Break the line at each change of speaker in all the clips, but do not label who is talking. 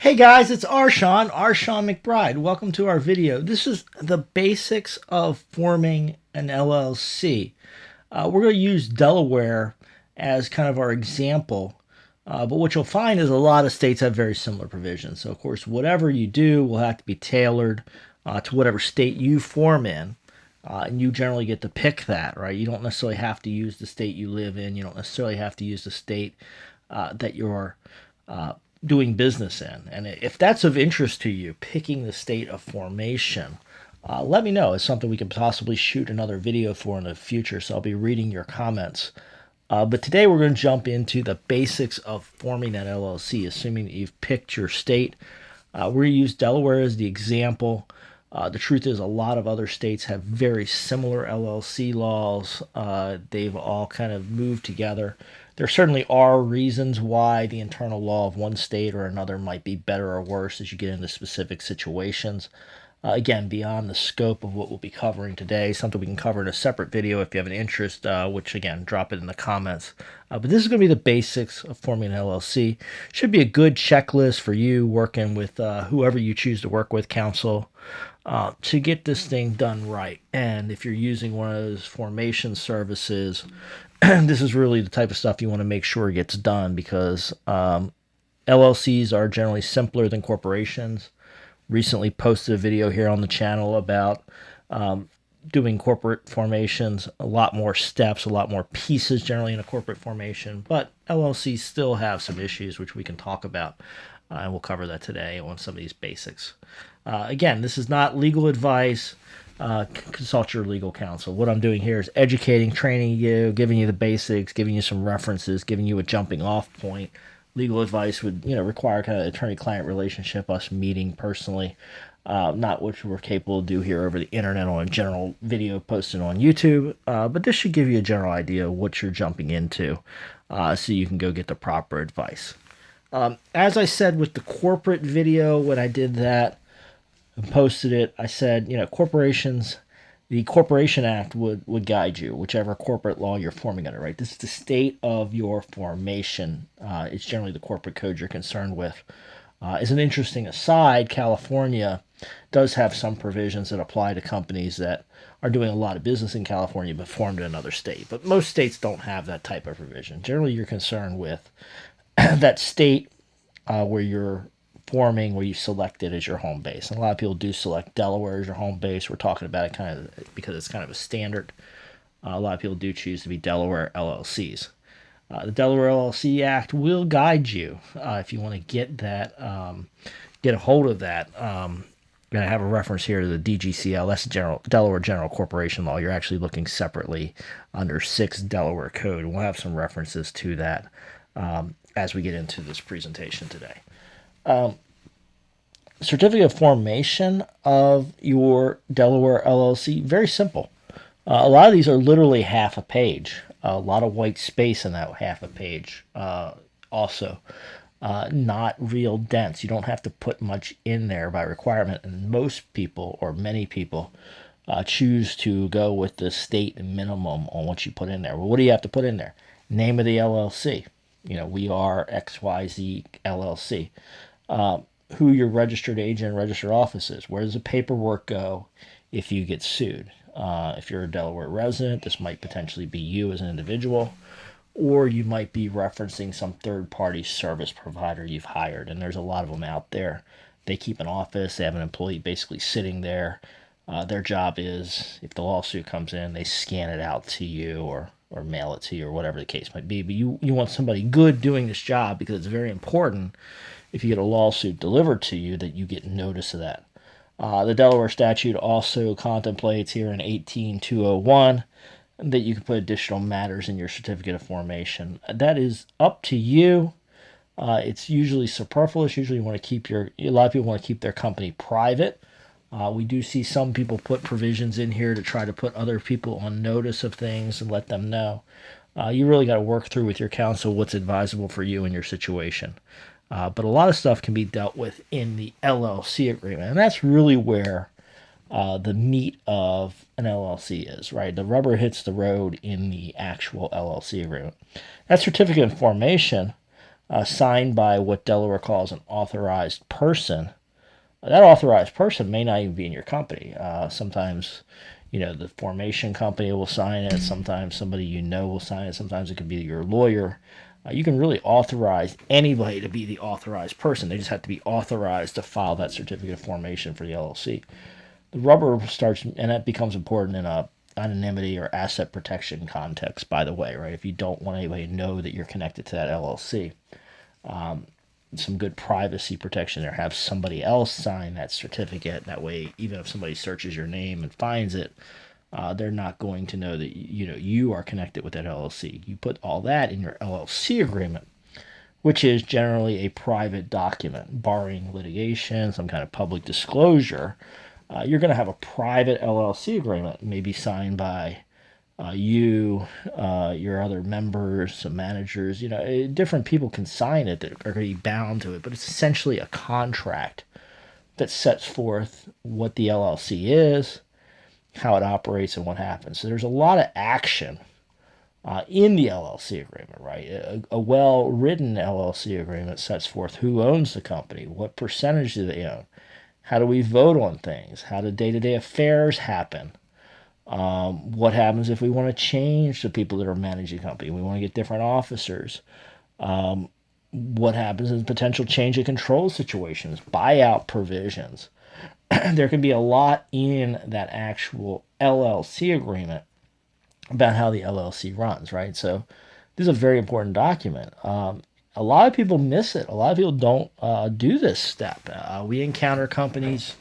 Hey guys, it's Shawn McBride. Welcome to our video. This is the basics of forming an LLC. We're going to use Delaware as kind of our example, but what you'll find is a lot of states have very similar provisions. So, of course, whatever you do will have to be tailored to whatever state you form in. And you generally get to pick that, right? You don't necessarily have to use the state you live in. You don't necessarily have to use the state that you're doing business in. And if that's of interest to you, picking the state of formation, let me know. It's something we could possibly shoot another video for in the future, so I'll be reading your comments. But today we're going to jump into the basics of forming an LLC, assuming that you've picked your state. We're going to use Delaware as the example. The truth is, a lot of other states have very similar LLC laws. They've all kind of moved together. There certainly are reasons why the internal law of one state or another might be better or worse as you get into specific situations. Again, beyond the scope of what we'll be covering today, something we can cover in a separate video if you have an interest, which again, drop it in the comments. But this is going to be the basics of forming an LLC. Should be a good checklist for you working with whoever you choose to work with, counsel, to get this thing done right. And if you're using one of those formation services, this is really the type of stuff you want to make sure gets done because LLCs are generally simpler than corporations. Recently posted a video here on the channel about doing corporate formations, a lot more steps, a lot more pieces generally in a corporate formation, but LLCs still have some issues which we can talk about, and we'll cover that today on some of these basics. Again, this is not legal advice. Consult your legal counsel. What I'm doing here is educating, training you, giving you the basics, giving you some references, giving you a jumping off point. Legal advice would, require kind of attorney-client relationship, us meeting personally, not what we're capable to do here over the internet on a general video posted on YouTube. But this should give you a general idea of what you're jumping into, so you can go get the proper advice. As I said with the corporate video, when I did that and posted it, I said, corporations, the Corporation Act would guide you, whichever corporate law you're forming under, right? This is the state of your formation. It's generally the corporate code you're concerned with. As an interesting aside, California does have some provisions that apply to companies that are doing a lot of business in California but formed in another state. But most states don't have that type of provision. Generally, you're concerned with that state where you're forming, where you select it as your home base. And a lot of people do select Delaware as your home base. We're talking about it kind of because it's kind of a standard. A lot of people do choose to be Delaware LLCs. The Delaware LLC Act will guide you if you want to get that, get a hold of that. I'm going to have a reference here to the DGCL. That's the Delaware General Corporation Law. You're actually looking separately under 6 Delaware Code. We'll have some references to that as we get into this presentation today. Certificate of formation of your Delaware LLC, very simple. A lot of these are literally half a page. A lot of white space in that half a page. Also, not real dense. You don't have to put much in there by requirement. And most people, or many people, choose to go with the state minimum on what you put in there. Well, what do you have to put in there? Name of the LLC. We are XYZ LLC. Who your registered agent and registered office is. Where does the paperwork go if you get sued? If you're a Delaware resident, this might potentially be you as an individual, or you might be referencing some third-party service provider you've hired, and there's a lot of them out there. They keep an office. They have an employee basically sitting there. Their job is, if the lawsuit comes in, they scan it out to you or mail it to you or whatever the case might be. But you want somebody good doing this job because it's very important if you get a lawsuit delivered to you that you get notice of that. The Delaware statute also contemplates here in 18201 that you can put additional matters in your certificate of formation. That is up to you. It's usually superfluous. Usually you want to keep a lot of people want to keep their company private. We do see some people put provisions in here to try to put other people on notice of things and let them know. You really got to work through with your counsel what's advisable for you in your situation. But a lot of stuff can be dealt with in the LLC agreement. And that's really where the meat of an LLC is, right? The rubber hits the road in the actual LLC agreement. That certificate of formation signed by what Delaware calls an authorized person. That authorized person may not even be in your company. Sometimes, the formation company will sign it. Sometimes somebody will sign it. Sometimes it could be your lawyer. You can really authorize anybody to be the authorized person. They just have to be authorized to file that certificate of formation for the LLC. The rubber starts, and that becomes important in a anonymity or asset protection context, by the way, right? If you don't want anybody to know that you're connected to that LLC, some good privacy protection there. Have somebody else sign that certificate. That way, even if somebody searches your name and finds it, they're not going to know that you are connected with that LLC. You put all that in your LLC agreement, which is generally a private document, barring litigation, some kind of public disclosure. You're going to have a private LLC agreement, maybe signed by you, your other members, some managers. Different people can sign it that are going to be bound to it, but it's essentially a contract that sets forth what the LLC is, how it operates, and what happens. So there's a lot of action in the LLC agreement, right? A well-written LLC agreement sets forth who owns the company, what percentage do they own, how do we vote on things, how do day-to-day affairs happen, what happens if we want to change the people that are managing the company, we want to get different officers, what happens in potential change of control situations, buyout provisions. There can be a lot in that actual LLC agreement about how the LLC runs, right? So this is a very important document. A lot of people miss it. A lot of people don't do this step. We encounter companies,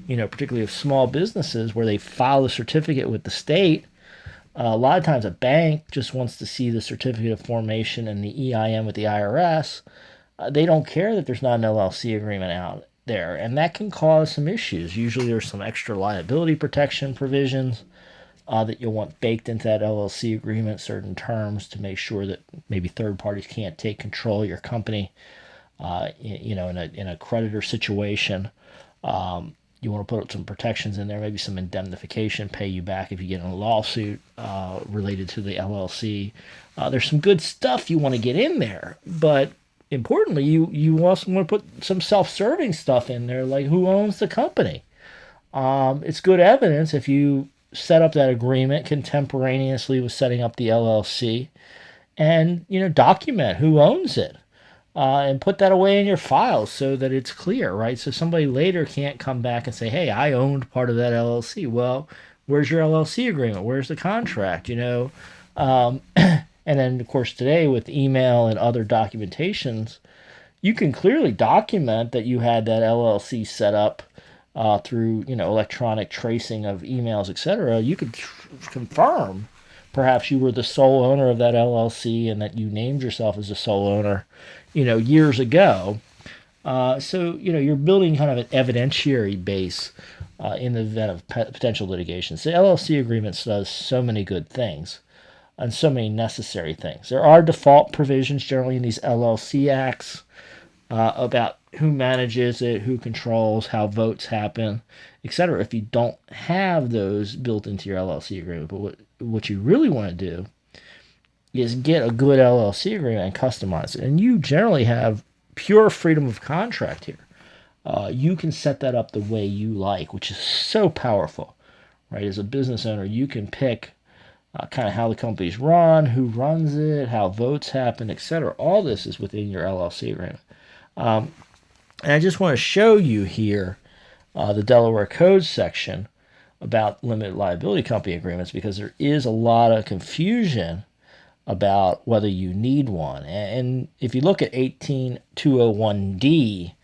particularly of small businesses, where they file a certificate with the state. A lot of times a bank just wants to see the certificate of formation and the EIN with the IRS. They don't care that there's not an LLC agreement out there, and that can cause some issues. Usually there's some extra liability protection provisions that you'll want baked into that LLC agreement, certain terms to make sure that maybe third parties can't take control of your company, in a creditor situation. You want to put some protections in there, maybe some indemnification, pay you back if you get in a lawsuit related to the LLC. There's some good stuff you want to get in there, but importantly, you also want to put some self-serving stuff in there, like who owns the company. It's good evidence if you set up that agreement contemporaneously with setting up the LLC, and document who owns it, and put that away in your files so that it's clear, right? So somebody later can't come back and say, hey, I owned part of that LLC. Well, where's your LLC agreement? Where's the contract? And then, of course, today with email and other documentations, you can clearly document that you had that LLC set up through electronic tracing of emails, etc. You could confirm perhaps you were the sole owner of that LLC and that you named yourself as the sole owner, years ago. So you're building kind of an evidentiary base in the event of potential litigation. So LLC agreements does so many good things and so many necessary things. There are default provisions generally in these LLC acts about who manages it, who controls, how votes happen, etc. If you don't have those built into your LLC agreement, but what you really want to do is get a good LLC agreement and customize it. And you generally have pure freedom of contract here. You can set that up the way you like, which is so powerful, right? As a business owner, you can pick kind of how the company's run, who runs it, how votes happen, etc. All this is within your LLC agreement. And I just want to show you here the Delaware Codes section about limited liability company agreements, because there is a lot of confusion about whether you need one. And if you look at 18201D,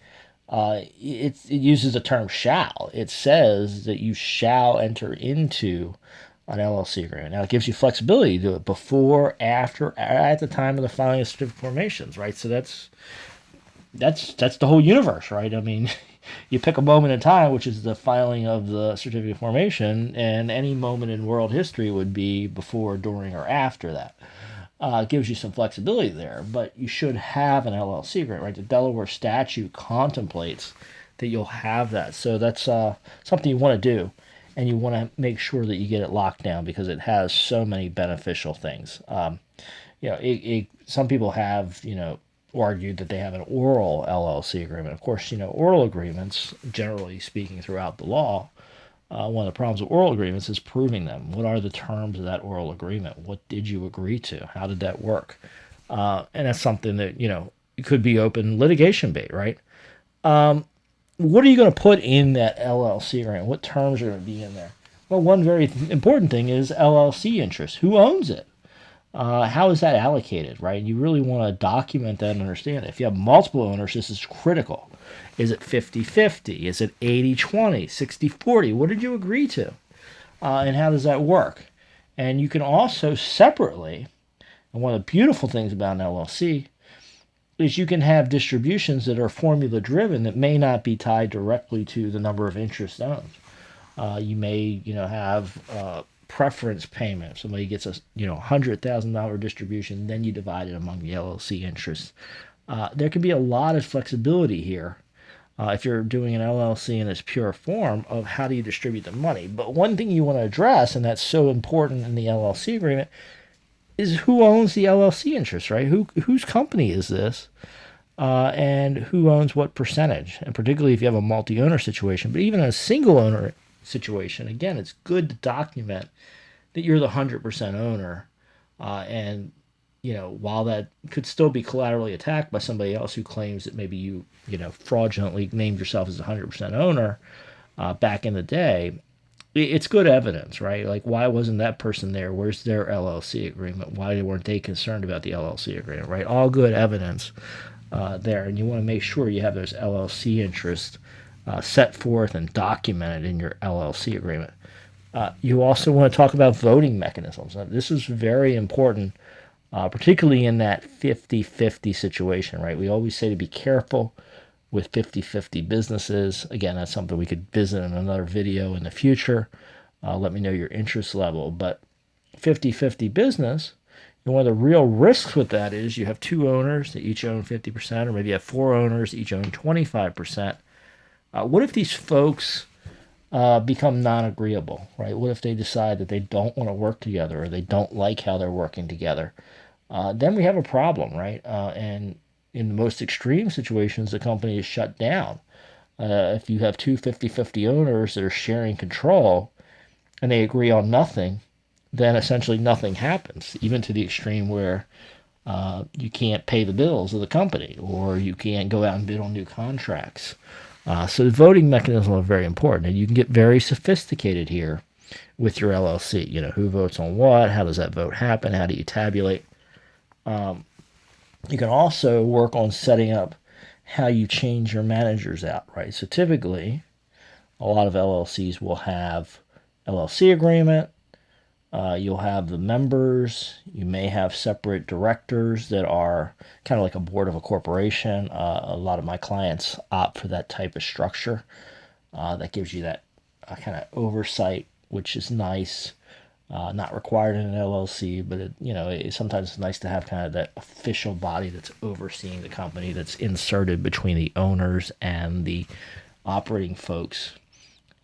it uses the term shall. It says that you shall enter into an LLC agreement. Now, it gives you flexibility to do it before, after, at the time of the filing of certificate formations, right? So that's the whole universe, right? I mean, you pick a moment in time, which is the filing of the certificate of formation, and any moment in world history would be before, during, or after that. It gives you some flexibility there, but you should have an LLC agreement, right? The Delaware statute contemplates that you'll have that. So that's something you want to do, and you want to make sure that you get it locked down because it has so many beneficial things. Some people have, argued that they have an oral LLC agreement. Of course, oral agreements, generally speaking, throughout the law, one of the problems with oral agreements is proving them. What are the terms of that oral agreement? What did you agree to? How did that work? And that's something that, it could be open litigation bait, right? What are you going to put in that LLC agreement? What terms are going to be in there? Well, one very important thing is LLC interest. Who owns it? How is that allocated, right? You really want to document that and understand it. If you have multiple owners, this is critical. Is it 50-50? Is it 80-20, 60-40? What did you agree to? And how does that work? And you can also separately, and one of the beautiful things about an LLC is you can have distributions that are formula driven that may not be tied directly to the number of interests owned. You may, have preference payment. Somebody gets a, $100,000 distribution, then you divide it among the LLC interests. There can be a lot of flexibility here if you're doing an LLC in its pure form of how do you distribute the money. But one thing you want to address, and that's so important in the LLC agreement, is who owns the LLC interest, right? Whose company is this? And who owns what percentage? And particularly if you have a multi-owner situation, but even a single owner situation, again, it's good to document that you're the 100% owner. And, while that could still be collaterally attacked by somebody else who claims that maybe you, fraudulently named yourself as a 100% owner back in the day, it's good evidence, right? Like, why wasn't that person there? Where's their LLC agreement? Why weren't they concerned about the LLC agreement, right? All good evidence there. And you want to make sure you have those LLC interests set forth and documented in your LLC agreement. You also want to talk about voting mechanisms. Now, this is very important, particularly in that 50-50 situation, right? We always say to be careful with 50-50 businesses. Again, that's something we could visit in another video in the future. Let me know your interest level. But 50-50 business, and one of the real risks with that is you have two owners that each own 50%, or maybe you have four owners that each own 25%. What if these folks become non-agreeable, right? What if they decide that they don't want to work together or they don't like how they're working together? Then we have a problem, right? And in the most extreme situations, the company is shut down. If you have two 50-50 owners that are sharing control and they agree on nothing, then essentially nothing happens, even to the extreme where you can't pay the bills of the company or you can't go out and bid on new contracts. So the voting mechanisms are very important, and you can get very sophisticated here with your LLC. Who votes on what? How does that vote happen? How do you tabulate? You can also work on setting up how you change your managers out, right? So typically, a lot of LLCs will have LLC agreement. You'll have the members. You may have separate directors that are kind of like a board of a corporation. A lot of my clients opt for that type of structure. That gives you that kind of oversight, which is nice. Not required in an LLC, but sometimes it's nice to have kind of that official body that's overseeing the company, that's inserted between the owners and the operating folks.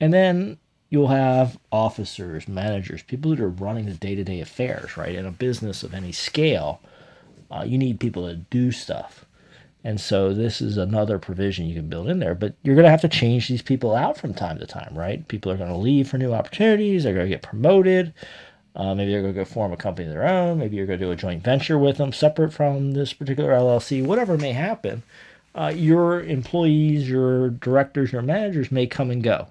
And then you'll have officers, managers, people that are running the day-to-day affairs, right? In a business of any scale, you need people to do stuff. And so this is another provision you can build in there. But you're going to have to change these people out from time to time, right? People are going to leave for new opportunities. They're going to get promoted. Maybe they're going to go form a company of their own. Maybe you're going to do a joint venture with them separate from this particular LLC. Whatever may happen, your employees, your directors, your managers may come and go.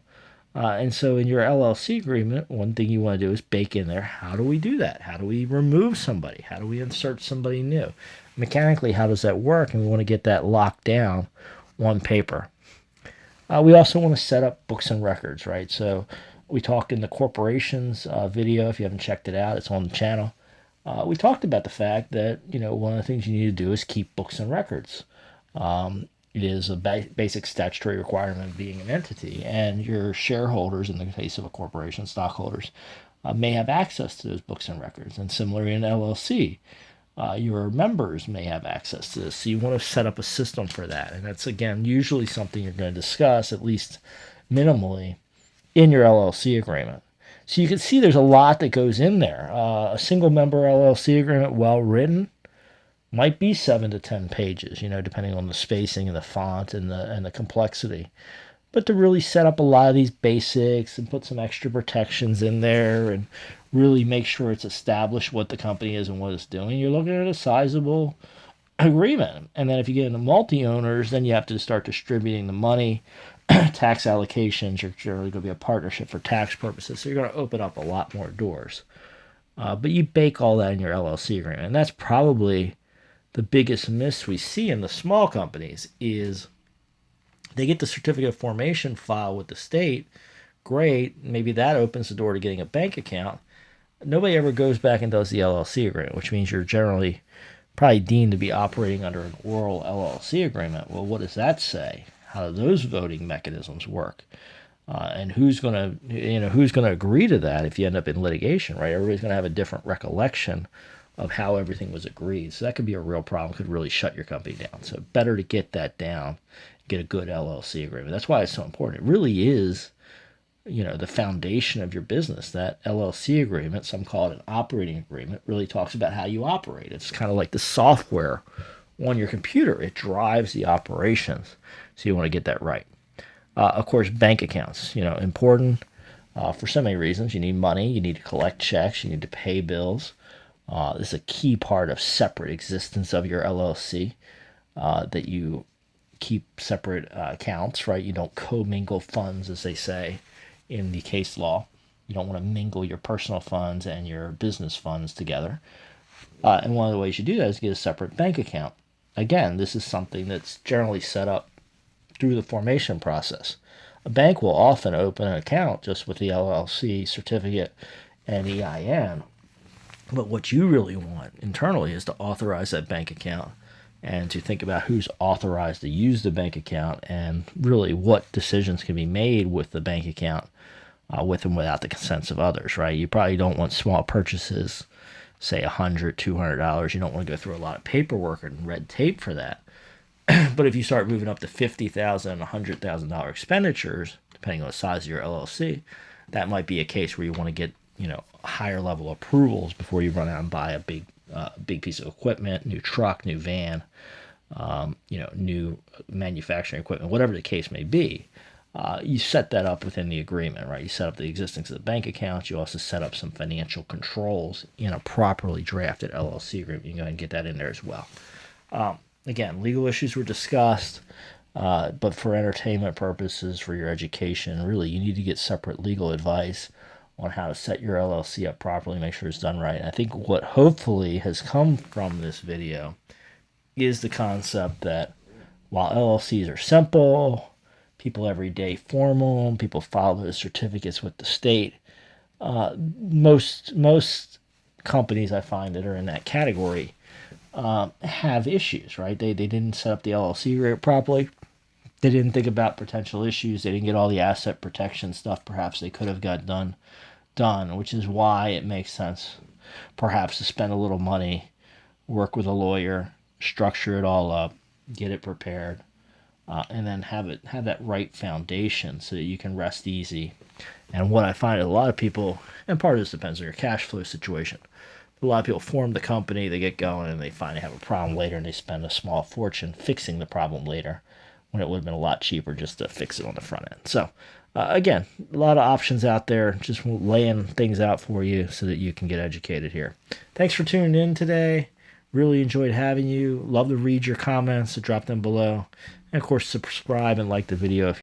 And so in your LLC agreement, one thing you want to do is bake in there, how do we do that? How do we remove somebody? How do we insert somebody new? Mechanically, how does that work? And we want to get that locked down on paper. We also want to set up books and records, right? So we talked in the corporations video. If you haven't checked it out, it's on the channel. We talked about the fact that, one of the things you need to do is keep books and records. It is a basic statutory requirement of being an entity, and your shareholders, in the case of a corporation, stockholders, may have access to those books and records. And similarly in LLC, your members may have access to this. So you want to set up a system for that. And that's, again, usually something you're going to discuss, at least minimally, in your LLC agreement. So you can see there's a lot that goes in there. A single member LLC agreement, well written, Might be 7 to 10 pages, depending on the spacing and the font and the complexity. But to really set up a lot of these basics and put some extra protections in there and really make sure it's established what the company is and what it's doing, you're looking at a sizable agreement. And then if you get into multi-owners, then you have to start distributing the money, tax allocations. You're generally going to be a partnership for tax purposes, so you're going to open up a lot more doors. But you bake all that in your LLC agreement, and that's probably the biggest miss we see in the small companies is they get the certificate of formation file with the state. Great, maybe that opens the door to getting a bank account. Nobody ever goes back and does the LLC agreement, which means you're generally probably deemed to be operating under an oral LLC agreement. Well, what does that say? How do those voting mechanisms work? And who's going to agree to that if you end up in litigation, right? Everybody's going to have a different recollection of how everything was agreed. So that could be a real problem, could really shut your company down. So better to get that down, get a good LLC agreement. That's why it's so important. It really is, the foundation of your business. That LLC agreement, some call it an operating agreement, really talks about how you operate. It's kind of like the software on your computer. It drives the operations. So you want to get that right. Of course, bank accounts, important for so many reasons. You need money, you need to collect checks, you need to pay bills. This is a key part of separate existence of your LLC, that you keep separate accounts, right? You don't commingle funds, as they say in the case law. You don't want to mingle your personal funds and your business funds together. And one of the ways you do that is get a separate bank account. Again, this is something that's generally set up through the formation process. A bank will often open an account just with the LLC certificate and EIN. But what you really want internally is to authorize that bank account and to think about who's authorized to use the bank account and really what decisions can be made with the bank account, with and without the consents of others, right? You probably don't want small purchases, say $100, $200. You don't want to go through a lot of paperwork and red tape for that. But if you start moving up to $50,000 and $100,000 expenditures, depending on the size of your LLC, that might be a case where you want to get higher level approvals before you run out and buy a big piece of equipment, new truck, new van, new manufacturing equipment, whatever the case may be. You set that up within the agreement, right? You set up the existence of the bank accounts. You also set up some financial controls in a properly drafted LLC agreement. You can go ahead and get that in there as well. Again, legal issues were discussed, but for entertainment purposes, for your education, really, you need to get separate legal advice on how to set your LLC up properly, make sure it's done right. And I think what hopefully has come from this video is the concept that while LLCs are simple, people every day form them, people file those certificates with the state, most companies I find that are in that category have issues, right? They didn't set up the LLC properly. They didn't think about potential issues. They didn't get all the asset protection stuff perhaps they could have got done, which is why it makes sense perhaps to spend a little money, work with a lawyer, structure it all up, get it prepared, and then have that right foundation so that you can rest easy. And what I find a lot of people, and part of this depends on your cash flow situation, a lot of people form the company, they get going, and they finally have a problem later, and they spend a small fortune fixing the problem later when it would have been a lot cheaper just to fix it on the front end. So, again, a lot of options out there, just laying things out for you so that you can get educated here. Thanks for tuning in today. Really enjoyed having you. Love to read your comments, so drop them below. And, of course, subscribe and like the video if